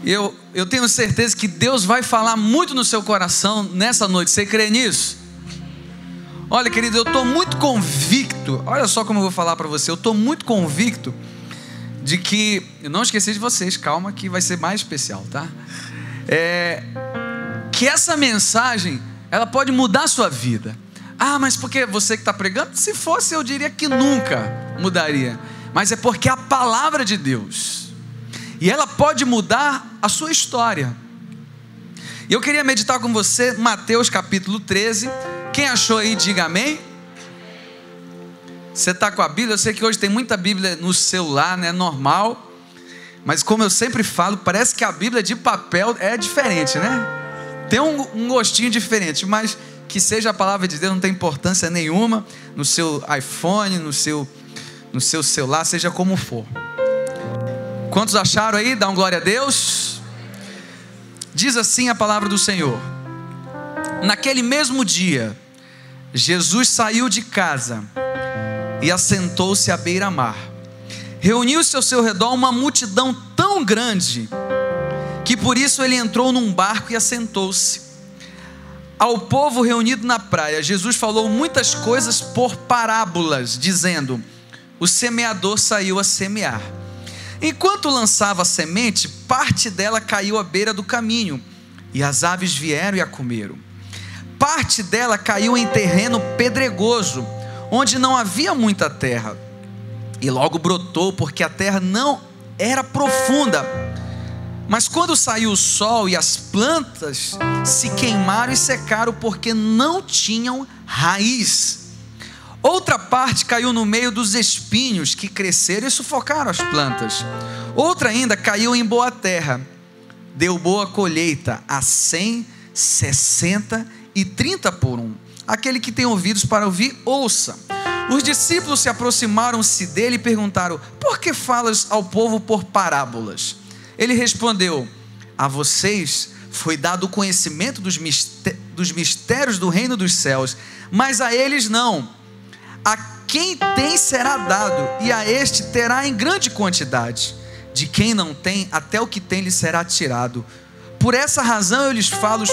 Eu tenho certeza que Deus vai falar muito no seu coração nessa noite. Você crê nisso? Olha, querido, eu estou muito convicto. Olha só como eu vou falar para você. Eu estou muito convicto de que... Eu não esqueci de vocês, calma que vai ser mais especial, tá? Que essa mensagem, ela pode mudar a sua vida. Ah, mas porque você que está pregando? Se fosse, eu diria que nunca mudaria. Mas é porque é a palavra de Deus, e ela pode mudar a sua história. E eu queria meditar com você Mateus capítulo 13. Quem achou aí, diga amém. Você está com a Bíblia? Eu sei que hoje tem muita Bíblia no celular, né? Normal. Mas como eu sempre falo, parece que a Bíblia de papel é diferente, né? Tem um gostinho diferente, mas que seja a palavra de Deus, não tem importância nenhuma. No seu iPhone, no seu celular, seja como for. Quantos acharam aí? Dá um glória a Deus. Diz assim a palavra do Senhor: naquele mesmo dia, Jesus saiu de casa e assentou-se à beira-mar. Reuniu-se ao seu redor uma multidão tão grande que por isso ele entrou num barco e assentou-se. Ao povo reunido na praia, Jesus falou muitas coisas por parábolas, dizendo: o semeador saiu a semear. Enquanto lançava a semente, parte dela caiu à beira do caminho, e as aves vieram e a comeram. Parte dela caiu em terreno pedregoso, onde não havia muita terra, e logo brotou, porque a terra não era profunda. Mas quando saiu o sol e as plantas se queimaram e secaram, porque não tinham raiz. Outra parte caiu no meio dos espinhos, que cresceram e sufocaram as plantas. Outra ainda caiu em boa terra, deu boa colheita, a 100, 60 e 30 por um. Aquele que tem ouvidos para ouvir, ouça. Os discípulos se aproximaram-se dele e perguntaram: por que falas ao povo por parábolas? Ele respondeu: a vocês foi dado o conhecimento dos mistérios do reino dos céus, mas a eles não. A quem tem será dado, e a este terá em grande quantidade. De quem não tem, até o que tem lhe será tirado. Por essa razão eu lhes falo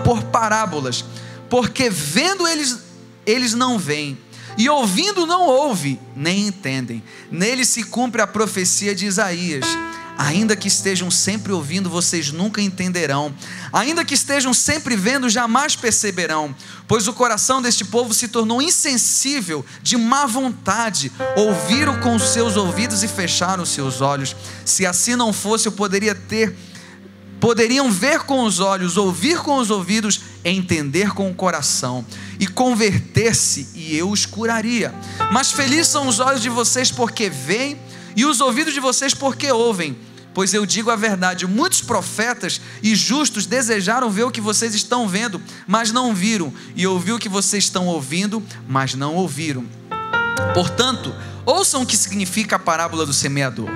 por parábolas, porque vendo eles não veem, e ouvindo não ouvem, nem entendem. Nele se cumpre a profecia de Isaías: ainda que estejam sempre ouvindo, vocês nunca entenderão. Ainda que estejam sempre vendo, jamais perceberão. Pois o coração deste povo se tornou insensível, de má vontade. Ouviram com os seus ouvidos e fecharam os seus olhos. Se assim não fosse, poderiam ver com os olhos, ouvir com os ouvidos, entender com o coração, e converter-se, e eu os curaria. Mas felizes são os olhos de vocês porque veem, e os ouvidos de vocês porque ouvem. Pois eu digo a verdade, muitos profetas e justos desejaram ver o que vocês estão vendo, mas não viram, e ouvir o que vocês estão ouvindo, mas não ouviram. Portanto, ouçam o que significa a parábola do semeador.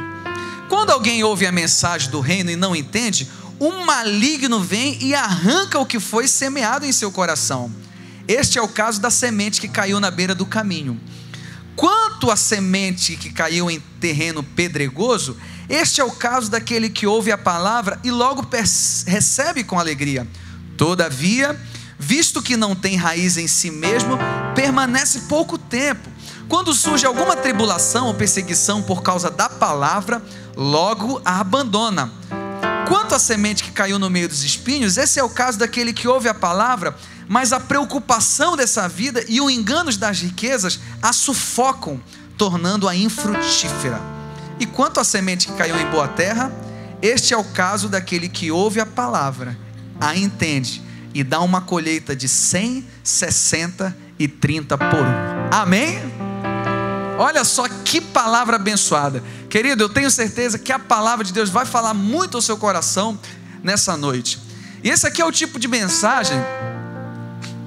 Quando alguém ouve a mensagem do reino e não entende, um maligno vem e arranca o que foi semeado em seu coração. Este é o caso da semente que caiu na beira do caminho. Quanto à semente que caiu em terreno pedregoso, este é o caso daquele que ouve a palavra e logo recebe com alegria. Todavia, visto que não tem raiz em si mesmo, permanece pouco tempo. Quando surge alguma tribulação ou perseguição por causa da palavra, logo a abandona. Quanto à semente que caiu no meio dos espinhos, esse é o caso daquele que ouve a palavra, mas a preocupação dessa vida e o engano das riquezas a sufocam, tornando-a infrutífera. E quanto à semente que caiu em boa terra, este é o caso daquele que ouve a palavra, a entende e dá uma colheita de 100, 60 e 30 por um. Amém? Olha só que palavra abençoada. Querido, eu tenho certeza que a palavra de Deus vai falar muito ao seu coração nessa noite. E esse aqui é o tipo de mensagem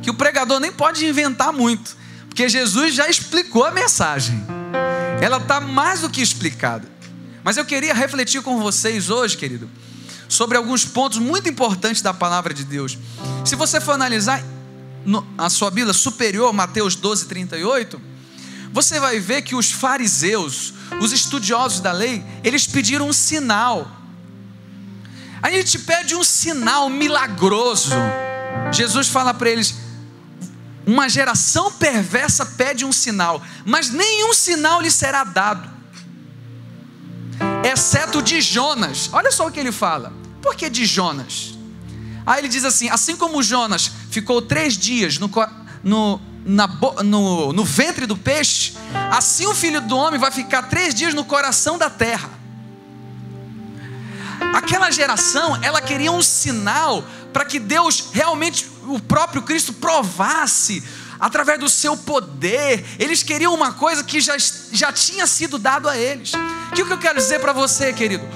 que o pregador nem pode inventar muito, porque Jesus já explicou a mensagem. Ela está mais do que explicada. Mas eu queria refletir com vocês hoje, querido, sobre alguns pontos muito importantes da palavra de Deus. Se você for analisar a sua Bíblia superior, Mateus 12, 38, você vai ver que os fariseus, os estudiosos da lei, eles pediram um sinal. A gente pede um sinal milagroso. Jesus fala para eles: uma geração perversa pede um sinal, mas nenhum sinal lhe será dado, exceto de Jonas. Olha só o que ele fala. Por que de Jonas? Aí ele diz assim: assim como Jonas ficou 3 dias no ventre do peixe, assim o Filho do Homem vai ficar 3 dias no coração da terra. Aquela geração, ela queria um sinal para que Deus realmente, o próprio Cristo, provasse através do seu poder. Eles queriam uma coisa que já tinha sido dado a eles. O que eu quero dizer para você, querido?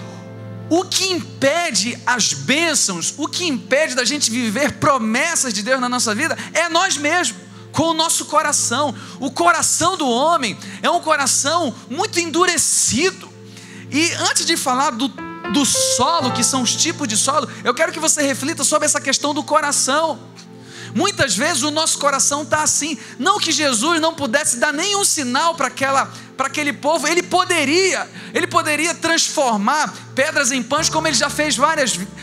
O que impede as bênçãos, o que impede da gente viver promessas de Deus na nossa vida, é nós mesmos, com o nosso coração. O coração do homem é um coração muito endurecido. E antes de falar do solo, que são os tipos de solo, eu quero que você reflita sobre essa questão do coração. Muitas vezes o nosso coração está assim. Não que Jesus não pudesse dar nenhum sinal para aquele povo. Ele poderia transformar pedras em pães, como ele já fez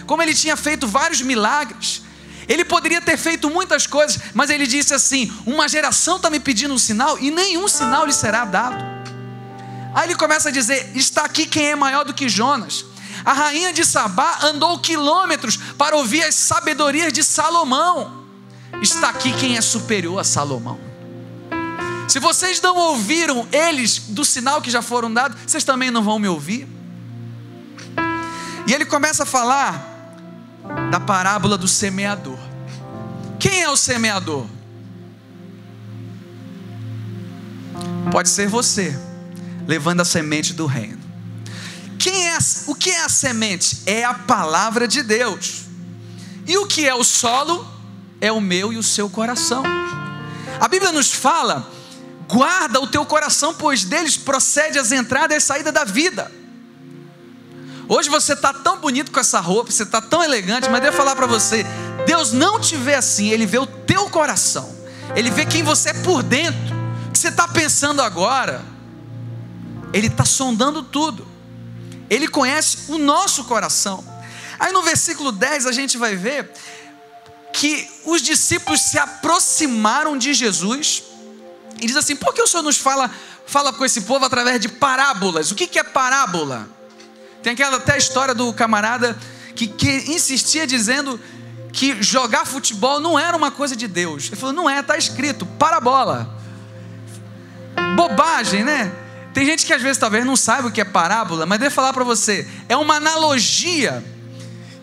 como ele tinha feito vários milagres. Ele poderia ter feito muitas coisas, mas ele disse assim: uma geração está me pedindo um sinal e nenhum sinal lhe será dado. Aí ele começa a dizer: está aqui quem é maior do que Jonas. A rainha de Sabá andou quilômetros para ouvir as sabedorias de Salomão. Está aqui quem é superior a Salomão. Se vocês não ouviram eles do sinal que já foram dados, vocês também não vão me ouvir. E ele começa a falar da parábola do semeador. Quem é o semeador? Pode ser você, levando a semente do reino. O que é a semente? É a palavra de Deus. E o que é o solo? É o meu e o seu coração. A Bíblia nos fala: guarda o teu coração, pois deles procede as entradas e as saídas da vida. Hoje você está tão bonito com essa roupa, você está tão elegante, mas deixa eu falar para você: Deus não te vê assim. Ele vê o teu coração, Ele vê quem você é por dentro. O que você está pensando agora? Ele está sondando tudo. Ele conhece o nosso coração. Aí no versículo 10 a gente vai ver que os discípulos se aproximaram de Jesus e diz assim: por que o Senhor nos fala com esse povo através de parábolas? O que é parábola? Tem aquela até a história do camarada que insistia dizendo que jogar futebol não era uma coisa de Deus. Ele falou: não é, está escrito, parabola. Bobagem, né? Tem gente que às vezes talvez não saiba o que é parábola, mas deixa eu falar para você, é uma analogia.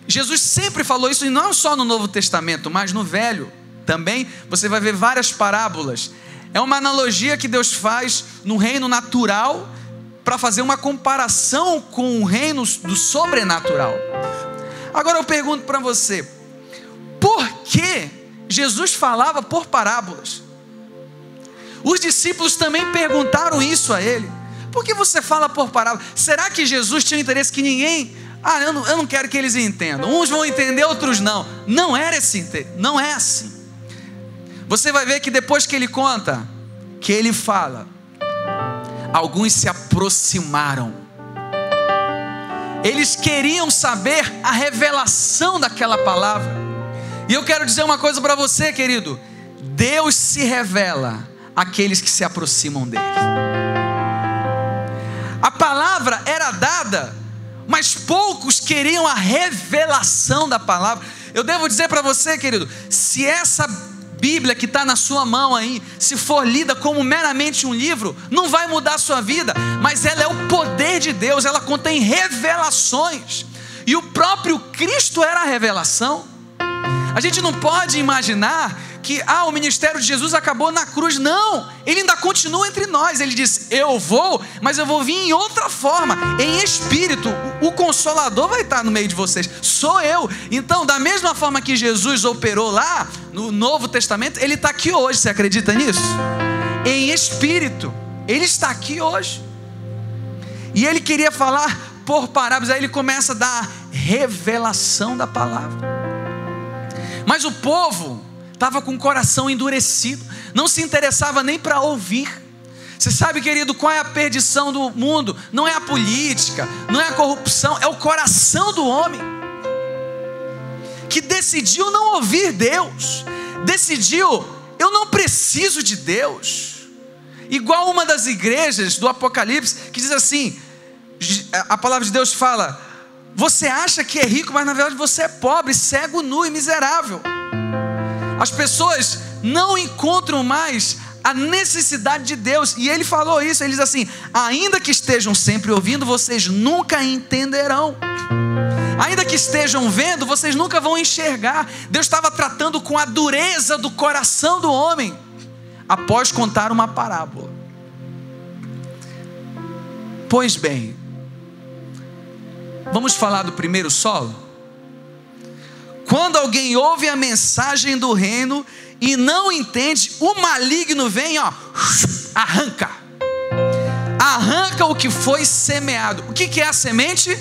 Jesus sempre falou isso, e não só no Novo Testamento, mas no Velho também, você vai ver várias parábolas. É uma analogia que Deus faz no reino natural, para fazer uma comparação com o reino do sobrenatural. Agora eu pergunto para você: por que Jesus falava por parábolas? Os discípulos também perguntaram isso a ele: por que você fala por parábolas? Será que Jesus tinha interesse que ninguém... eu não quero que eles entendam. Uns vão entender, outros não. Não era assim, não é assim. Você vai ver que depois que ele conta, que ele fala, alguns se aproximaram. Eles queriam saber a revelação daquela palavra. E eu quero dizer uma coisa para você, querido: Deus se revela àqueles que se aproximam dele. A palavra era dada, mas poucos queriam a revelação da palavra. Eu devo dizer para você, querido, se essa Bíblia que está na sua mão aí, se for lida como meramente um livro, não vai mudar a sua vida, mas ela é o poder de Deus, ela contém revelações, e o próprio Cristo era a revelação. A gente não pode imaginar que o ministério de Jesus acabou na cruz. Não, ele ainda continua entre nós. Ele diz: eu vou, mas eu vou vir em outra forma, em espírito. O Consolador vai estar no meio de vocês, sou eu. Então, da mesma forma que Jesus operou lá no Novo Testamento, ele está aqui hoje. Você acredita nisso? Em espírito, ele está aqui hoje. E ele queria falar por parábolas. Aí ele começa a dar a revelação da palavra. Mas o povo estava com o coração endurecido, não se interessava nem para ouvir. Você sabe, querido, qual é a perdição do mundo? Não é a política, não é a corrupção, é o coração do homem. que decidiu não ouvir Deus, decidiu, eu não preciso de Deus. Igual uma das igrejas do Apocalipse, que diz assim, a palavra de Deus fala, você acha que é rico, mas na verdade você é pobre, cego, nu e miserável. As pessoas não encontram mais a necessidade de Deus, e ele falou isso, ele diz assim, ainda que estejam sempre ouvindo, vocês nunca entenderão. Ainda que estejam vendo, vocês nunca vão enxergar. Deus estava tratando com a dureza do coração do homem, após contar uma parábola. Pois bem, vamos falar do primeiro solo? Quando alguém ouve a mensagem do reino e não entende, o maligno vem, arranca o que foi semeado. O que é a semente?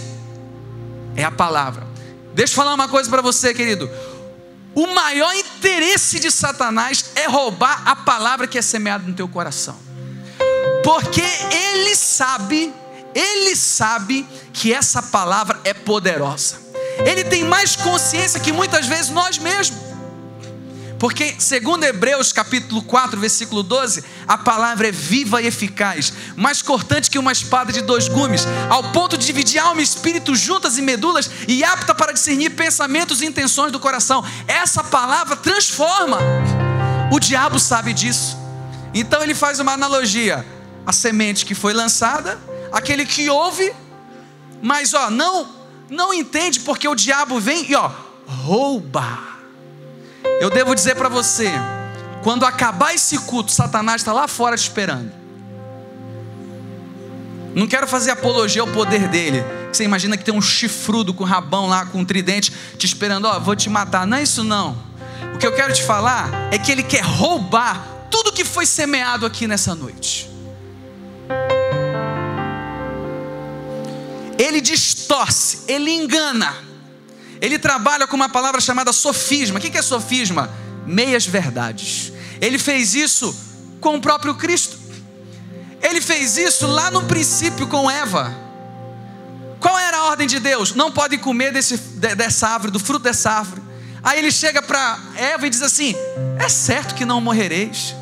É a palavra. Deixa eu falar uma coisa para você, querido. O maior interesse de Satanás é roubar a palavra que é semeada no teu coração, porque ele sabe que essa palavra é poderosa. Ele tem mais consciência que muitas vezes nós mesmos, porque segundo Hebreus capítulo 4 versículo 12, a palavra é viva e eficaz, mais cortante que uma espada de 2 gumes, ao ponto de dividir alma e espírito, juntas e medulas, e apta para discernir pensamentos e intenções do coração. Essa palavra transforma. O diabo sabe disso, então ele faz uma analogia, a semente que foi lançada, aquele que ouve, mas não entende, porque o diabo vem e rouba. Eu devo dizer para você, quando acabar esse culto, Satanás está lá fora te esperando. Não quero fazer apologia ao poder dele. Você imagina que tem um chifrudo com rabão lá, com um tridente, te esperando, vou te matar. Não é isso não. O que eu quero te falar é que ele quer roubar tudo que foi semeado aqui nessa noite. Ele distorce, ele engana. Ele trabalha com uma palavra chamada sofisma. O que é sofisma? Meias verdades. Ele fez isso com o próprio Cristo. Ele fez isso lá no princípio com Eva. Qual era a ordem de Deus? Não podem comer dessa árvore, do fruto dessa árvore. Aí ele chega para Eva e diz assim, é certo que não morrereis,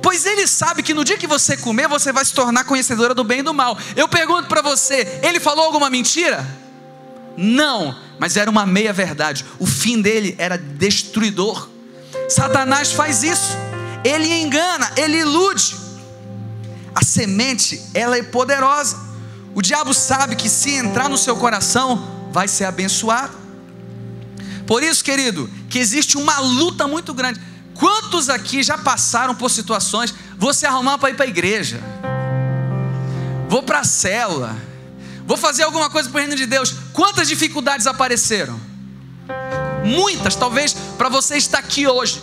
pois ele sabe que no dia que você comer, você vai se tornar conhecedora do bem e do mal. Eu pergunto para você, ele falou alguma mentira? Não, mas era uma meia verdade. O fim dele era destruidor. Satanás faz isso, ele engana, ele ilude. A semente, ela é poderosa. O diabo sabe que se entrar no seu coração, vai ser abençoado. Por isso, querido, que existe uma luta muito grande. Quantos aqui já passaram por situações, vou se arrumar para ir para a igreja, vou para a célula, vou fazer alguma coisa para o reino de Deus. Quantas dificuldades apareceram? Muitas. Talvez para você estar aqui hoje,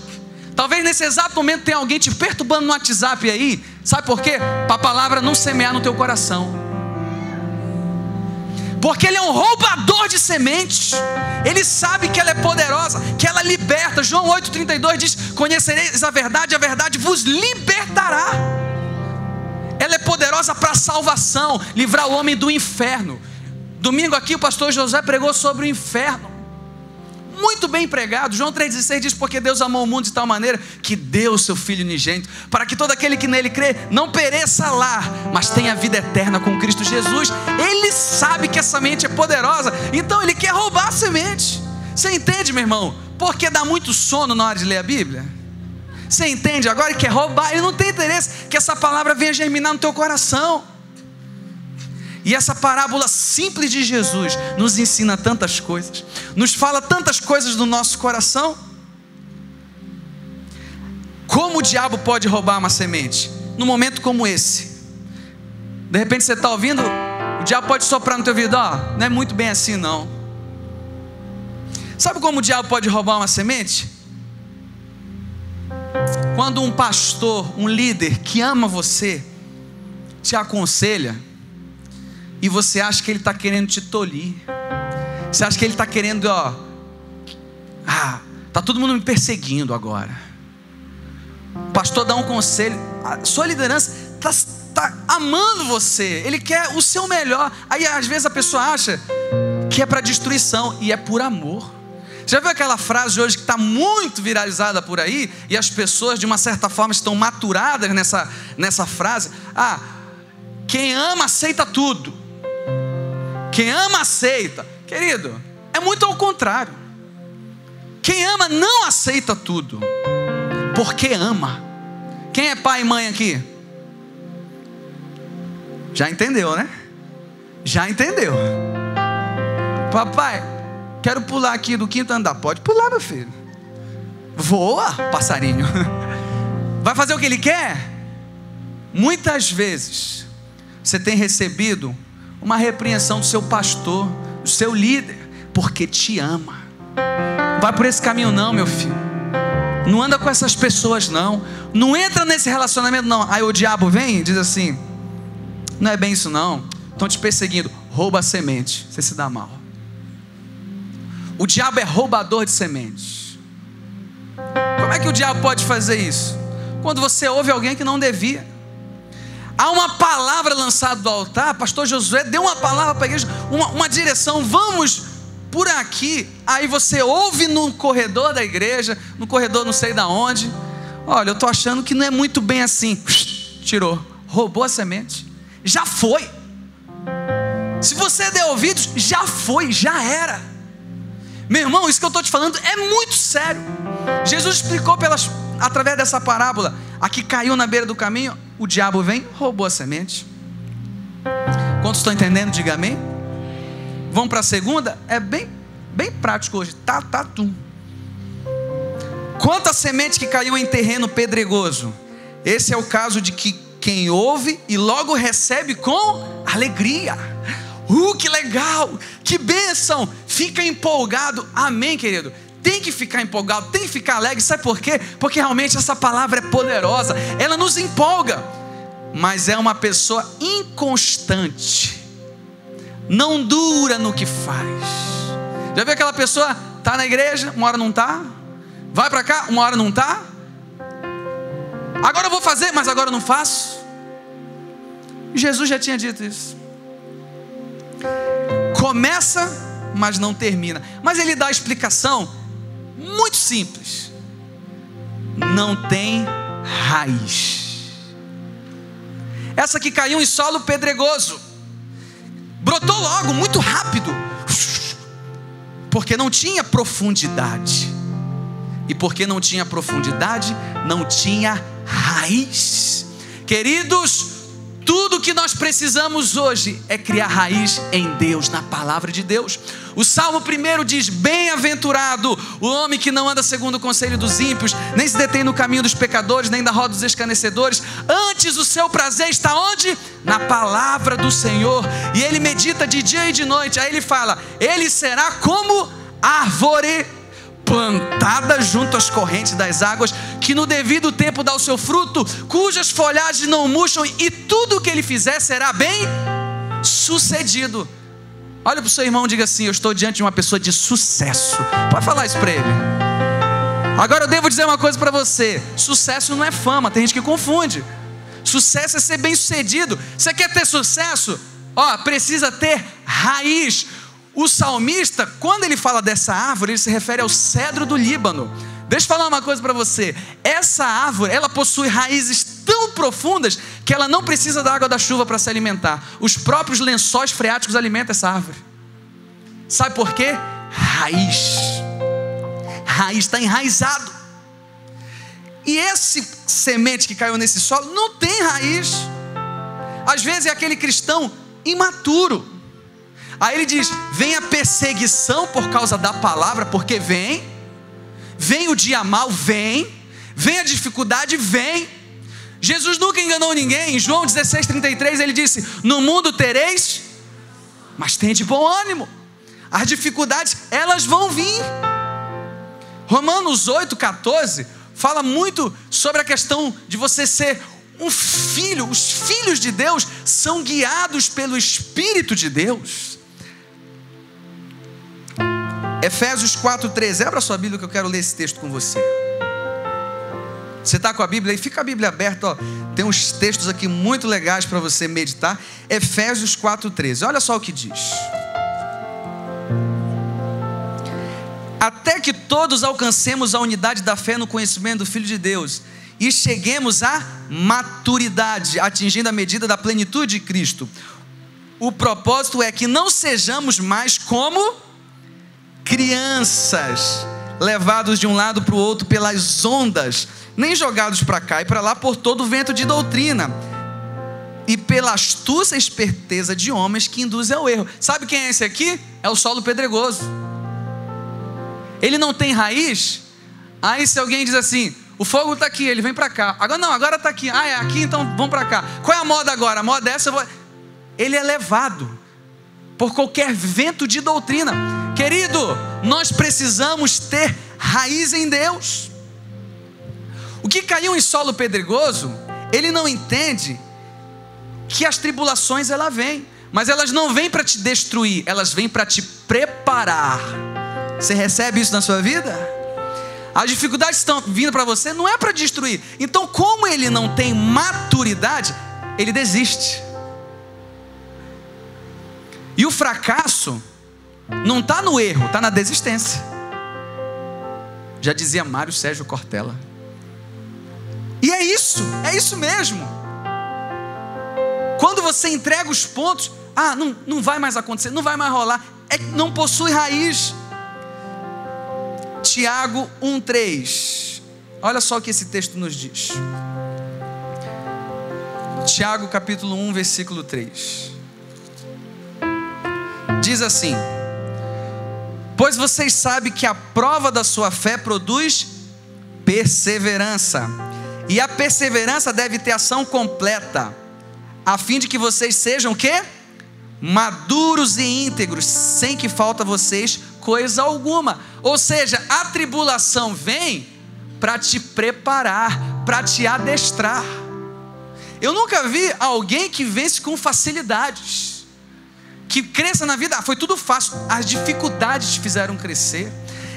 talvez nesse exato momento tenha alguém te perturbando no WhatsApp aí. Sabe por quê? Para a palavra não semear no teu coração, porque ele é um roubador de sementes. Ele sabe que ela é poderosa, que ela liberta. João 8,32 diz, conhecereis a verdade vos libertará. Ela é poderosa para a salvação, livrar o homem do inferno. Domingo aqui o pastor José pregou sobre o inferno, muito bem pregado. João 3,16 diz, porque Deus amou o mundo de tal maneira que deu o seu Filho unigênito, para que todo aquele que nele crê não pereça lá, mas tenha vida eterna com Cristo Jesus. Ele sabe que a semente é poderosa, então ele quer roubar a semente. Você entende, meu irmão? Porque dá muito sono na hora de ler a Bíblia. Você entende? Agora ele quer roubar, ele não tem interesse que essa palavra venha germinar no teu coração. E essa parábola simples de Jesus nos ensina tantas coisas, nos fala tantas coisas do nosso coração. Como o diabo pode roubar uma semente? Num momento como esse, de repente você está ouvindo, o diabo pode soprar no teu ouvido, não é muito bem assim não. Sabe como o diabo pode roubar uma semente? Quando um pastor, um líder que ama você, te aconselha, e você acha que ele está querendo te tolir. Você acha que ele está querendo, está todo mundo me perseguindo agora. O pastor dá um conselho, a sua liderança está amando você, ele quer o seu melhor. Aí às vezes a pessoa acha que é para destruição, e é por amor. Já viu aquela frase hoje que está muito viralizada por aí, e as pessoas de uma certa forma estão maturadas nessa frase? Quem ama aceita tudo. Quem ama aceita. Querido, é muito ao contrário. Quem ama não aceita tudo, porque ama. Quem é pai e mãe aqui? Já entendeu, né? Já entendeu. Papai, quero pular aqui do 5º andar. Pode pular, meu filho. Voa, passarinho. Vai fazer o que ele quer? Muitas vezes você tem recebido uma repreensão do seu pastor, do seu líder, porque te ama. Não vai por esse caminho não, meu filho. Não anda com essas pessoas não. Não entra nesse relacionamento não. Aí o diabo vem e diz assim: não é bem isso não, estão te perseguindo. Rouba a semente, você se dá mal. O diabo é roubador de sementes. Como é que o diabo pode fazer isso? Quando você ouve alguém que não devia. Há uma palavra lançada do altar. Pastor Josué deu uma palavra para a igreja, uma direção, vamos por aqui. Aí você ouve no corredor da igreja, no corredor não sei da onde: olha, eu estou achando que não é muito bem assim. Tirou, roubou a semente. Já foi. Se você der ouvidos, já foi, já era. Meu irmão, isso que eu estou te falando é muito sério. Jesus explicou através dessa parábola. Aqui caiu na beira do caminho, o diabo vem, roubou a semente. Quantos estão entendendo? Diga amém. Vamos para a segunda? É bem prático hoje. Tum. Quanto a semente que caiu em terreno pedregoso? Esse é o caso de que quem ouve e logo recebe com alegria. Que legal, que bênção, fica empolgado. Amém, querido? Tem que ficar empolgado, tem que ficar alegre. Sabe por quê? Porque realmente essa palavra é poderosa, ela nos empolga. Mas é uma pessoa inconstante, não dura no que faz. Já viu aquela pessoa, está na igreja, uma hora não está, vai para cá, uma hora não está, agora eu vou fazer, mas agora eu não faço. Jesus já tinha dito isso. Começa, mas não termina. Mas ele dá a explicação muito simples: não tem raiz. Essa que caiu em solo pedregoso, brotou logo, muito rápido, porque não tinha profundidade. E porque não tinha profundidade, não tinha raiz. Queridos, tudo que nós precisamos hoje é criar raiz em Deus, na palavra de Deus. O Salmo 1 diz: bem-aventurado o homem que não anda segundo o conselho dos ímpios, nem se detém no caminho dos pecadores, nem da roda dos escarnecedores. Antes o seu prazer está onde? Na palavra do Senhor, e ele medita de dia e de noite. Aí ele fala: ele será como árvore plantada junto às correntes das águas, que no devido tempo dá o seu fruto, cujas folhagens não murcham, e tudo o que ele fizer será bem sucedido. Olha para o seu irmão e diga assim: eu estou diante de uma pessoa de sucesso. Pode falar isso para ele. Agora eu devo dizer uma coisa para você: sucesso não é fama, tem gente que confunde. Sucesso é ser bem sucedido. Você quer ter sucesso? Precisa ter raiz. O salmista, quando ele fala dessa árvore, ele se refere ao cedro do Líbano. Deixa eu falar uma coisa para você: essa árvore, ela possui raízes tão profundas que ela não precisa da água da chuva para se alimentar. Os próprios lençóis freáticos alimentam essa árvore. Sabe por quê? Raiz. Raiz, está enraizado. E esse semente que caiu nesse solo não tem raiz. Às vezes é aquele cristão imaturo. Aí ele diz: vem a perseguição por causa da palavra, porque vem o dia mal, vem a dificuldade, vem. Jesus nunca enganou ninguém. Em João 16:33 ele disse: no mundo tereis, mas tem de bom ânimo. As dificuldades, elas vão vir. Romanos 8:14 fala muito sobre a questão de você ser um filho. Os filhos de Deus são guiados pelo Espírito de Deus. Efésios 4:13, abra sua Bíblia que eu quero ler esse texto com você. Você está com a Bíblia aí? Fica a Bíblia aberta, tem uns textos aqui muito legais para você meditar. Efésios 4:13, olha só o que diz: até que todos alcancemos a unidade da fé no conhecimento do Filho de Deus e cheguemos à maturidade, atingindo a medida da plenitude de Cristo. O propósito é que não sejamos mais como crianças, levados de um lado para o outro pelas ondas, nem jogados para cá e para lá por todo o vento de doutrina, e pela astúcia e esperteza de homens que induzem ao erro. Sabe quem é esse aqui? É o solo pedregoso. Ele não tem raiz. Aí se alguém diz assim, o fogo está aqui, ele vem para cá. Agora não, agora está aqui. Ah, é aqui, então vamos para cá. Qual é a moda agora? A moda é essa. Ele é levado por qualquer vento de doutrina. Querido, nós precisamos ter raiz em Deus. O que caiu em solo pedregoso, ele não entende que as tribulações elas vêm, mas elas não vêm para te destruir, elas vêm para te preparar. Você recebe isso na sua vida? As dificuldades que estão vindo para você não é para destruir. Então, como ele não tem maturidade, ele desiste. E o fracasso não está no erro, está na desistência. Já dizia Mário Sérgio Cortella. E é isso mesmo. Quando você entrega os pontos, não vai mais acontecer, não vai mais rolar, não possui raiz. Tiago 1,3. Olha só o que esse texto nos diz. Tiago capítulo 1, versículo 3. Diz assim: pois vocês sabem que a prova da sua fé produz perseverança, e a perseverança deve ter ação completa, a fim de que vocês sejam o quê? Maduros e íntegros, sem que falta a vocês coisa alguma. Ou seja, a tribulação vem para te preparar, para te adestrar. Eu nunca vi alguém que vence com facilidades, que cresça na vida. Foi tudo fácil, as dificuldades te fizeram crescer.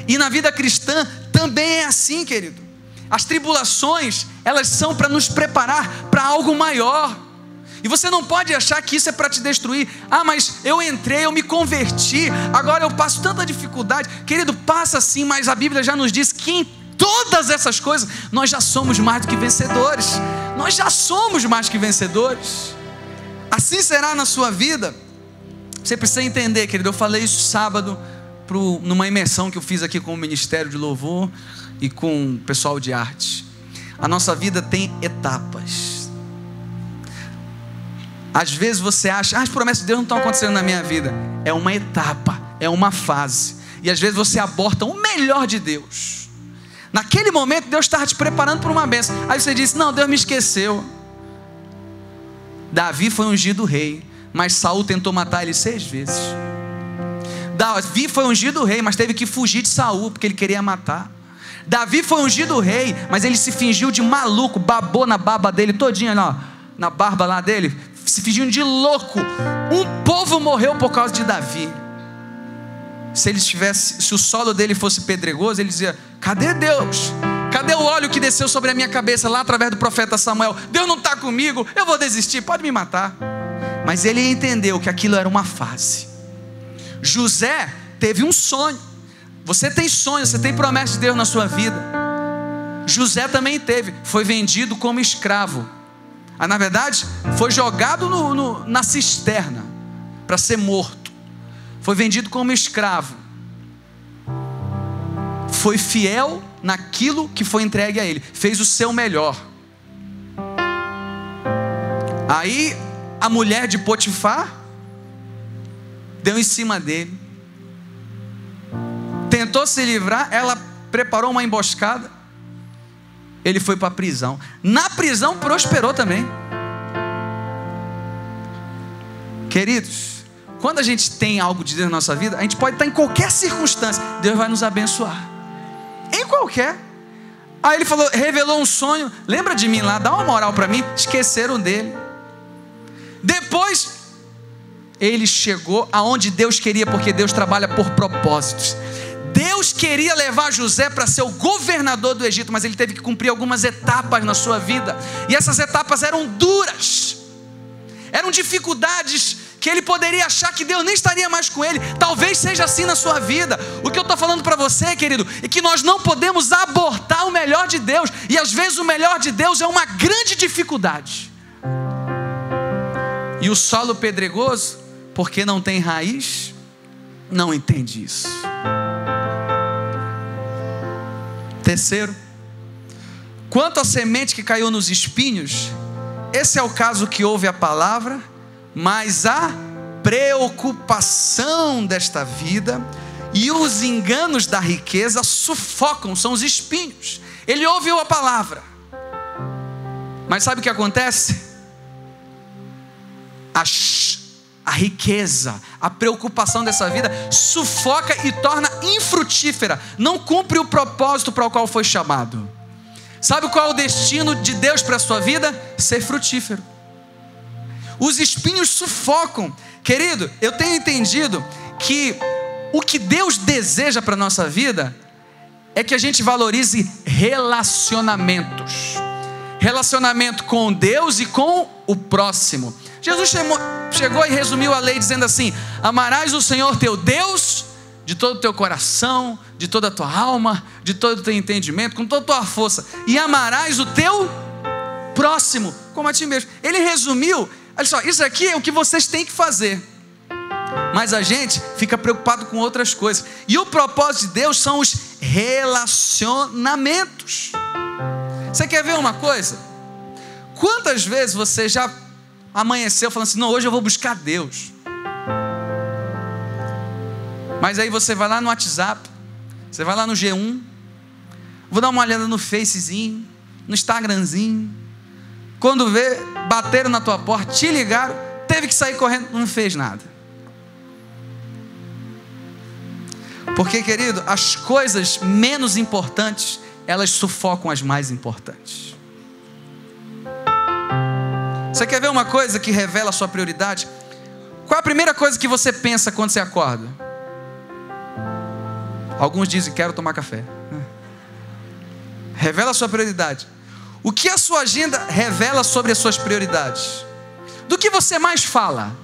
E na vida cristã também é assim, querido. As tribulações, elas são para nos preparar para algo maior. E você não pode achar que isso é para te destruir. Mas eu entrei, eu me converti, agora eu passo tanta dificuldade. Querido, passa sim, mas a Bíblia já nos diz que em todas essas coisas nós já somos mais do que vencedores. Nós já somos mais que vencedores. Assim será na sua vida. Você precisa entender, querido. Eu falei isso sábado numa imersão que eu fiz aqui com o Ministério de Louvor e com o pessoal de arte. A nossa vida tem etapas. Às vezes você acha, as promessas de Deus não estão acontecendo na minha vida. É uma etapa, é uma fase. E às vezes você aborta o melhor de Deus. Naquele momento Deus estava te preparando para uma bênção. Aí você disse, não, Deus me esqueceu. Davi foi ungido rei, mas Saul tentou matar ele 6 vezes. Davi foi ungido rei, mas teve que fugir de Saul, porque ele queria matar. Davi foi ungido rei, mas ele se fingiu de maluco, babou na barba dele todinha, ó, na barba lá dele, se fingindo de louco. Um povo morreu por causa de Davi. Se o solo dele fosse pedregoso, ele dizia, cadê Deus? Cadê o óleo que desceu sobre a minha cabeça lá através do profeta Samuel? Deus não está comigo, eu vou desistir, pode me matar. Mas ele entendeu que aquilo era uma fase. José teve um sonho. Você tem sonhos, você tem promessas de Deus na sua vida. José também teve, foi vendido como escravo. Na verdade, foi jogado na cisterna para ser morto. Foi vendido como escravo. Foi fiel naquilo que foi entregue a ele. Fez o seu melhor. Aí a mulher de Potifar deu em cima dele. Tentou se livrar, ela preparou uma emboscada. Ele foi para a prisão. Na prisão prosperou também. Queridos, quando a gente tem algo de Deus na nossa vida, a gente pode estar em qualquer circunstância, Deus vai nos abençoar. Em qualquer. Aí ele falou, revelou um sonho, lembra de mim lá, dá uma moral para mim. Esqueceram dele. Depois ele chegou aonde Deus queria, porque Deus trabalha por propósitos. Deus queria levar José para ser o governador do Egito, mas ele teve que cumprir algumas etapas na sua vida. E essas etapas eram duras. Eram dificuldades que ele poderia achar que Deus nem estaria mais com ele. Talvez seja assim na sua vida. O que eu estou falando para você, querido, é que nós não podemos abortar o melhor de Deus, e às vezes o melhor de Deus é uma grande dificuldade. E o solo pedregoso, porque não tem raiz, não entende isso. Terceiro, quanto à semente que caiu nos espinhos, esse é o caso que ouve a palavra, mas a preocupação desta vida e os enganos da riqueza sufocam, são os espinhos. Ele ouviu a palavra, mas sabe o que acontece? A riqueza, a preocupação dessa vida sufoca e torna infrutífera, não cumpre o propósito para o qual foi chamado. Sabe qual é o destino de Deus para a sua vida? Ser frutífero. Os espinhos sufocam. Querido, eu tenho entendido que o que Deus deseja para a nossa vida é que a gente valorize relacionamentos. Relacionamento com Deus e com o próximo. Jesus chegou e resumiu a lei dizendo assim: amarás o Senhor teu Deus de todo o teu coração, de toda a tua alma, de todo o teu entendimento, com toda a tua força, e amarás o teu próximo como a ti mesmo. Ele resumiu, olha só, isso aqui é o que vocês têm que fazer, mas a gente fica preocupado com outras coisas, e o propósito de Deus são os relacionamentos. Você quer ver uma coisa? Quantas vezes você já amanheceu falando assim: não, hoje eu vou buscar Deus, mas aí você vai lá no WhatsApp, você vai lá no G1, vou dar uma olhada no Facezinho, no Instagramzinho, quando vê, bateram na tua porta, te ligaram, teve que sair correndo, não fez nada. Porque, querido, as coisas menos importantes, elas sufocam as mais importantes. Você quer ver uma coisa que revela a sua prioridade? Qual é a primeira coisa que você pensa quando você acorda? Alguns dizem: quero tomar café. Revela a sua prioridade. O que a sua agenda revela sobre as suas prioridades? Do que você mais fala?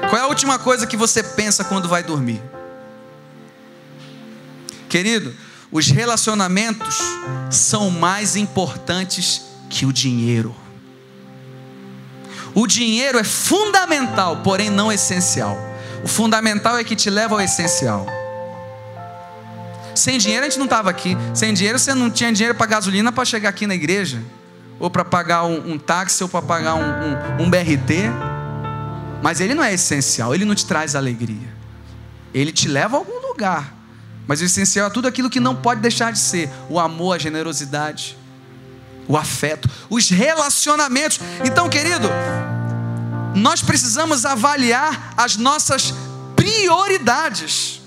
Qual é a última coisa que você pensa quando vai dormir? Querido, os relacionamentos são mais importantes que o dinheiro. O dinheiro é fundamental, porém não essencial. O fundamental é que te leva ao essencial. Sem dinheiro a gente não estava aqui. Sem dinheiro você não tinha dinheiro para gasolina para chegar aqui na igreja, ou para pagar um táxi, ou para pagar um BRT. Mas ele não é essencial, ele não te traz alegria. Ele te leva a algum lugar, mas o essencial é tudo aquilo que não pode deixar de ser: o amor, a generosidade, o afeto, os relacionamentos. Então, querido, nós precisamos avaliar as nossas prioridades.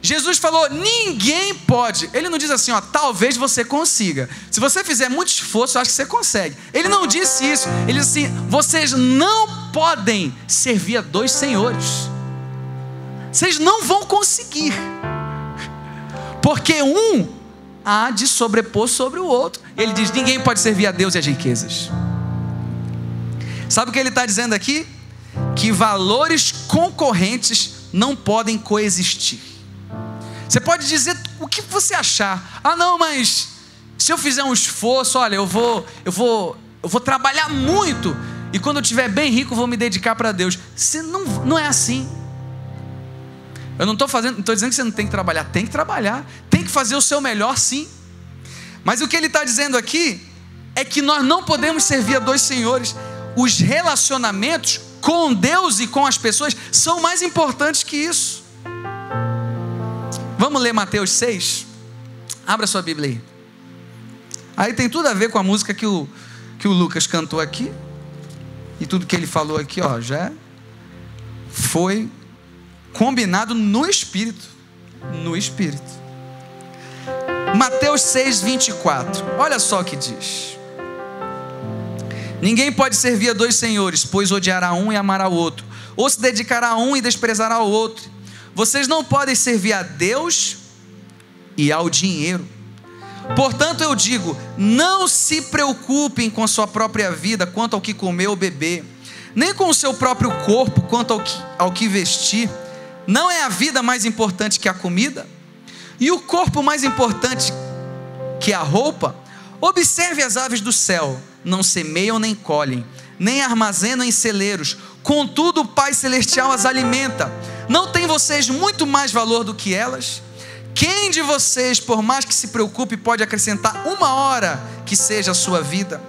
Jesus falou: ninguém pode. Ele não diz assim, ó, talvez você consiga. Se você fizer muito esforço, eu acho que você consegue. Ele não disse isso. Ele disse assim: vocês não podem servir a dois senhores. Vocês não vão conseguir, porque um há de sobrepor sobre o outro. Ele diz: ninguém pode servir a Deus e as riquezas. Sabe o que ele está dizendo aqui? Que valores concorrentes não podem coexistir. Você pode dizer o que você achar. Ah, não, mas se eu fizer um esforço, olha, eu vou trabalhar muito, e quando eu estiver bem rico, eu vou me dedicar para Deus. Você não é assim. Eu não estou dizendo que você não tem que trabalhar. Tem que trabalhar, tem que fazer o seu melhor, sim. Mas o que ele está dizendo aqui é que nós não podemos servir a dois senhores. Os relacionamentos com Deus e com as pessoas são mais importantes que isso. Vamos ler Mateus 6? Abra sua Bíblia aí. Aí tem tudo a ver com a música que o Lucas cantou aqui, e tudo que ele falou aqui, ó, já foi combinado no Espírito. No Espírito. Mateus 6, 24. Olha só o que diz: ninguém pode servir a dois senhores, pois odiará um e amará o outro, ou se dedicará a um e desprezará o outro. Vocês não podem servir a Deus e ao dinheiro. Portanto eu digo: não se preocupem com sua própria vida, quanto ao que comer ou beber, nem com o seu próprio corpo quanto ao que vestir. Não é a vida mais importante que a comida? E o corpo mais importante que a roupa? Observe as aves do céu, não semeiam nem colhem, nem armazenam em celeiros, contudo o Pai Celestial as alimenta. Não tem vocês muito mais valor do que elas? Quem de vocês, por mais que se preocupe, pode acrescentar uma hora que seja a sua vida?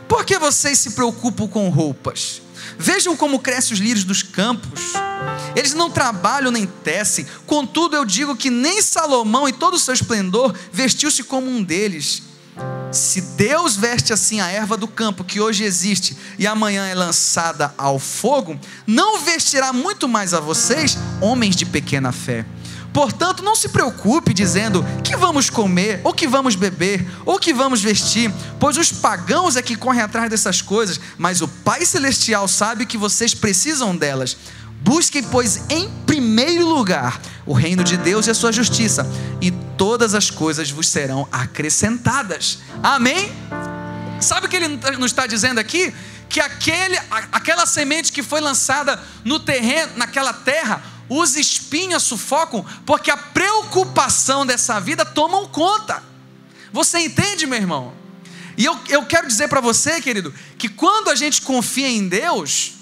Por que vocês se preocupam com roupas? Vejam como crescem os lírios dos campos. Eles não trabalham nem tecem. Contudo eu digo que nem Salomão em todo o seu esplendor vestiu-se como um deles. Se Deus veste assim a erva do campo, que hoje existe e amanhã é lançada ao fogo, não vestirá muito mais a vocês, homens de pequena fé. Portanto, não se preocupe dizendo: que vamos comer, ou que vamos beber, ou que vamos vestir, pois os pagãos é que correm atrás dessas coisas, mas o Pai Celestial sabe que vocês precisam delas. Busquem, pois, em primeiro lugar o reino de Deus e a sua justiça, e todas as coisas vos serão acrescentadas. Amém? Sabe o que ele nos está dizendo aqui? Que aquela semente que foi lançada no terreno, naquela terra, os espinhos a sufocam, porque a preocupação dessa vida tomam conta. Você entende, meu irmão? E eu quero dizer para você, querido, que quando a gente confia em Deus,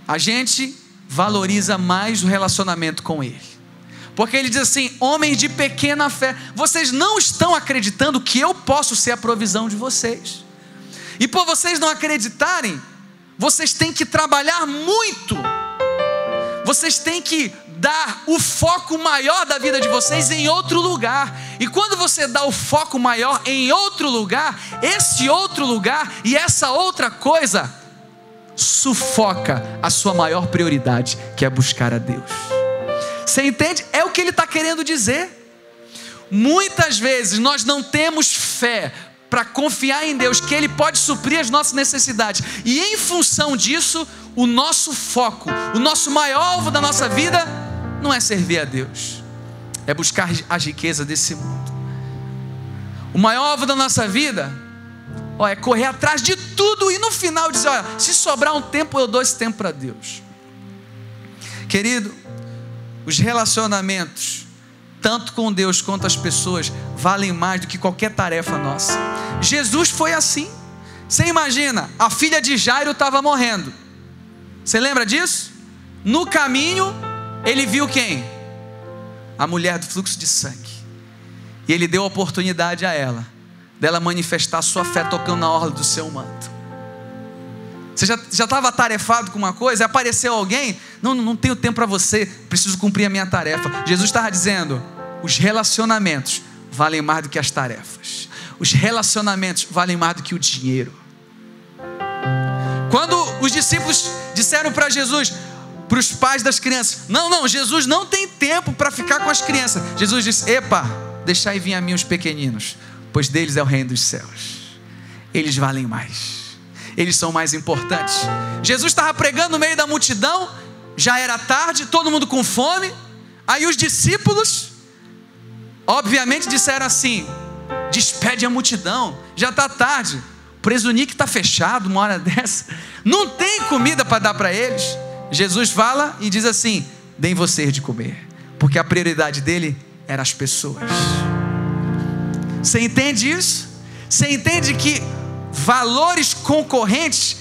a gente valoriza mais o relacionamento com Ele. Porque Ele diz assim: homens de pequena fé, vocês não estão acreditando que eu posso ser a provisão de vocês. E por vocês não acreditarem, vocês têm que trabalhar muito. Vocês têm que dar o foco maior da vida de vocês em outro lugar. E quando você dá o foco maior em outro lugar, esse outro lugar e essa outra coisa sufoca a sua maior prioridade, que é buscar a Deus. Você entende? É o que ele está querendo dizer. Muitas vezes nós não temos fé para confiar em Deus, que Ele pode suprir as nossas necessidades, e em função disso, o nosso foco, o nosso maior alvo da nossa vida, não é servir a Deus, é buscar as riquezas desse mundo. O maior alvo da nossa vida, é correr atrás de tudo, e no final dizer: olha, se sobrar um tempo, eu dou esse tempo para Deus. Querido, os relacionamentos, tanto com Deus quanto as pessoas, valem mais do que qualquer tarefa nossa. Jesus foi assim. Você imagina, a filha de Jairo estava morrendo. Você lembra disso? No caminho, ele viu quem? A mulher do fluxo de sangue. E ele deu a oportunidade a ela, dela manifestar sua fé tocando na orla do seu manto. Você já estava atarefado com uma coisa, apareceu alguém: não tenho tempo para você, preciso cumprir a minha tarefa. Jesus estava dizendo: os relacionamentos valem mais do que as tarefas. Os relacionamentos valem mais do que o dinheiro. Quando os discípulos disseram para Jesus, para os pais das crianças: não, Jesus não tem tempo para ficar com as crianças. Jesus disse: epa, deixai vir a mim os pequeninos, pois deles é o reino dos céus. Eles valem mais, eles são mais importantes. Jesus estava pregando no meio da multidão, já era tarde, todo mundo com fome. Aí os discípulos, obviamente, disseram assim: despede a multidão, já está tarde, o presunique está fechado uma hora dessa, não tem comida para dar para eles. Jesus fala e diz assim: deem vocês de comer, porque a prioridade dele eram as pessoas. Você entende isso? Você entende que valores concorrentes,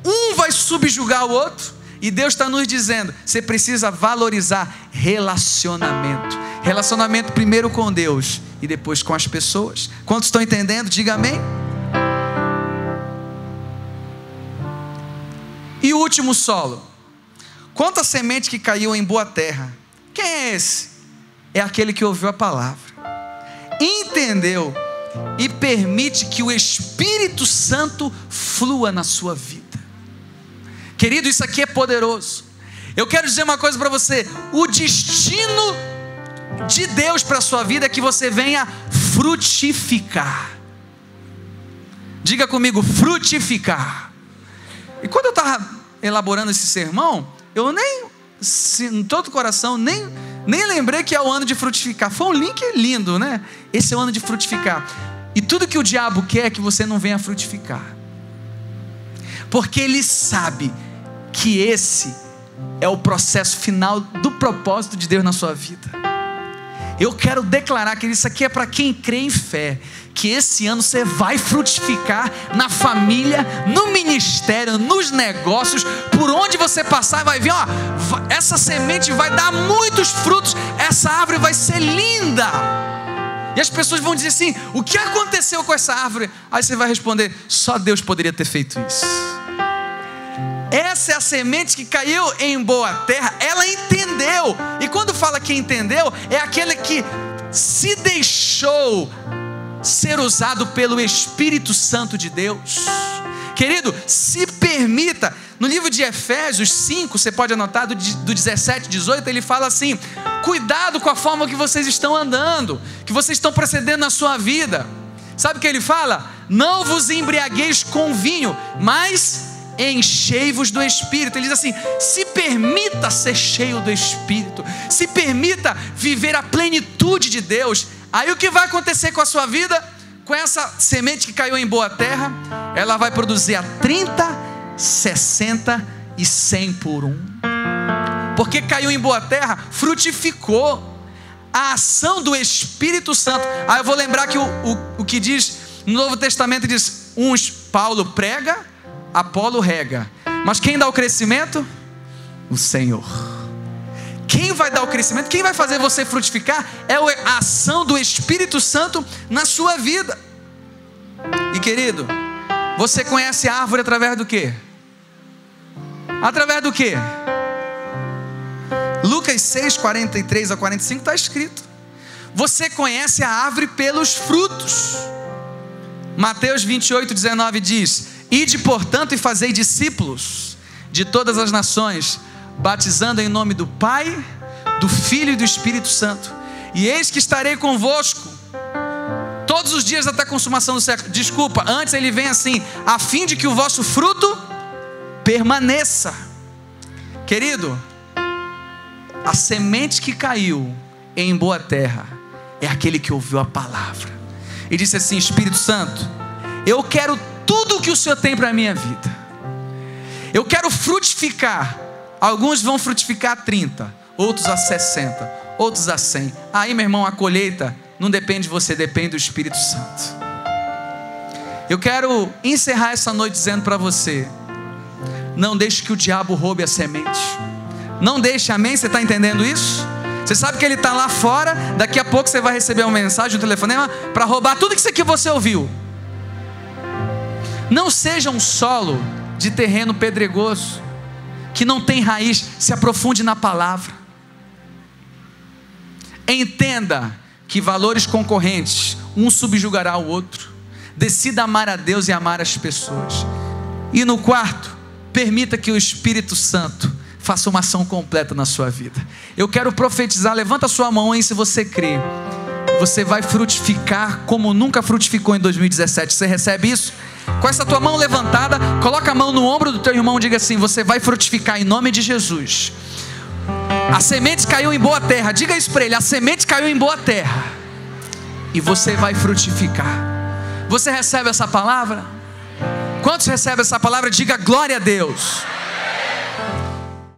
um vai subjugar o outro? E Deus está nos dizendo: você precisa valorizar relacionamento. Relacionamento primeiro com Deus e depois com as pessoas. Quantos estão entendendo? Diga amém. E o último solo: quanto a semente que caiu em boa terra. Quem é esse? É aquele que ouviu a palavra, entendeu e permite que o Espírito Santo flua na sua vida. Querido, isso aqui é poderoso. Eu quero dizer uma coisa para você: o destino de Deus para a sua vida é que você venha frutificar. Diga comigo: frutificar. E quando eu estava elaborando esse sermão, eu nem, em todo o coração, nem lembrei que é o ano de frutificar. Foi um link lindo, né? Esse é o ano de frutificar. E tudo que o diabo quer é que você não venha frutificar. porque Ele sabe que esse é o processo final do propósito de Deus na sua vida. Eu quero declarar que isso aqui é para quem crê em fé, que esse ano você vai frutificar na família, no ministério, nos negócios, por onde você passar vai ver, essa semente vai dar muitos frutos, essa árvore vai ser linda. E as pessoas vão dizer assim: o que aconteceu com essa árvore? Aí você vai responder: só Deus poderia ter feito isso. Essa é a semente que caiu em boa terra. Ela entendeu, e quando fala que entendeu, é aquele que se deixou ser usado pelo Espírito Santo de Deus. Querido, se permita. No livro de Efésios 5, você pode anotar, do 17, 18, ele fala assim: cuidado com a forma que vocês estão andando, que vocês estão procedendo na sua vida. Sabe o que ele fala? Não vos embriagueis com vinho, mas enchei-vos do Espírito. Ele diz assim: se permita ser cheio do Espírito, se permita viver a plenitude de Deus. Aí o que vai acontecer com a sua vida? Com essa semente que caiu em boa terra, ela vai produzir a 30, 60 e 100 por um. Porque caiu em boa terra, frutificou a ação do Espírito Santo. Aí eu vou lembrar que o que diz no Novo Testamento, diz: uns Paulo prega, Apolo rega, mas quem dá o crescimento? O Senhor. Quem vai dar o crescimento, quem vai fazer você frutificar é a ação do Espírito Santo na sua vida. E querido, você conhece a árvore através do quê? Através do quê? Lucas 6, 43 a 45 está escrito: você conhece a árvore pelos frutos. Mateus 28, 19 diz: ide portanto e fazei discípulos de todas as nações, batizando em nome do Pai, do Filho e do Espírito Santo, e eis que estarei convosco todos os dias até a consumação do século. Desculpa, antes ele vem assim: a fim de que o vosso fruto permaneça. Querido, a semente que caiu em boa terra é aquele que ouviu a palavra e disse assim: Espírito Santo, eu quero tudo o que o Senhor tem para a minha vida, eu quero frutificar. Alguns vão frutificar a 30, outros a 60, outros a 100. Aí, meu irmão, a colheita não depende de você, depende do Espírito Santo. Eu quero encerrar essa noite dizendo para você: não deixe que o diabo roube a semente. Não deixe, amém? Você está entendendo isso? Você sabe que ele está lá fora. Daqui a pouco você vai receber uma mensagem, um telefonema para roubar tudo isso que você ouviu. Não seja um solo de terreno pedregoso, que não tem raiz. Se aprofunde na palavra. Entenda que valores concorrentes, um subjugará o outro. Decida amar a Deus e amar as pessoas. E no quarto, permita que o Espírito Santo faça uma ação completa na sua vida. Eu quero profetizar. Levanta a sua mão aí se você crê. Você vai frutificar como nunca frutificou em 2017. Você recebe isso? Com essa tua mão levantada, coloca a mão no ombro do teu irmão e diga assim: você vai frutificar em nome de Jesus. A semente caiu em boa terra. Diga isso para ele: a semente caiu em boa terra e você vai frutificar. Você recebe essa palavra? Quantos recebem essa palavra? Diga glória a Deus.